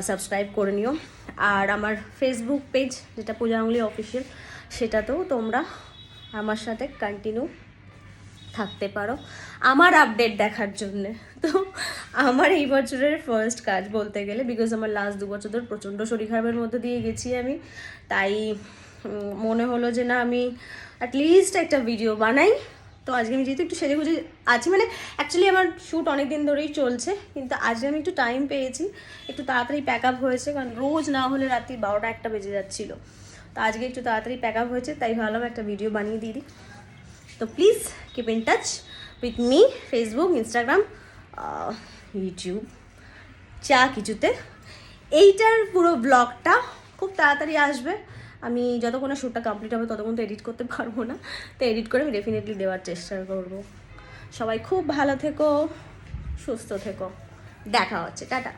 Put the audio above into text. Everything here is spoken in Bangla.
সাবস্ক্রাইব করে নিও। আর আমার ফেসবুক পেজ যেটা পূজা গাঙ্গুলি অফিসিয়াল, সেটাতেও তোমরা আমার সাথে কন্টিনিউ থাকতে পারো আমার আপডেট দেখার জন্যে। তো আমার এই বছরের ফার্স্ট কাজ বলতে গেলে, বিকজ আমার লাস্ট 2 বছর ধরে প্রচণ্ড শরীর খারাপের মধ্যে দিয়ে গেছি আমি, তাই মনে হলো যে না আমি অ্যাটলিস্ট একটা ভিডিও বানাই। তো আজকে আমি যেহেতু একটু সেজে গুজে আছি, মানে অ্যাকচুয়ালি আমার শ্যুট অনেক দিন ধরেই চলছে, কিন্তু আজকে আমি একটু টাইম পেয়েছি, একটু তাড়াতাড়ি প্যাক আপ হয়েছে, কারণ রোজ না হলে রাত্রি 12টা 1টা বেজে যাচ্ছিলো। তো আজকে একটু তাড়াতাড়ি প্যাক আপ হয়েছে, তাই ভাবলাম একটা ভিডিও বানিয়ে দিয়ে দিই। তো please keep in touch with me, Facebook, Instagram, YouTube, যা কিছুতে। এইটার পুরো ব্লগটা খুব তাড়াতাড়ি আসবে। আমি যতক্ষণ শ্যুটটা কমপ্লিট হবে ততক্ষণ তো এডিট করতে পারবো না, তো এডিট করে আমি ডেফিনেটলি দেওয়ার চেষ্টা করবো। সবাই খুব ভালো থেকো, সুস্থ থেকো, দেখা হচ্ছে, টাটা।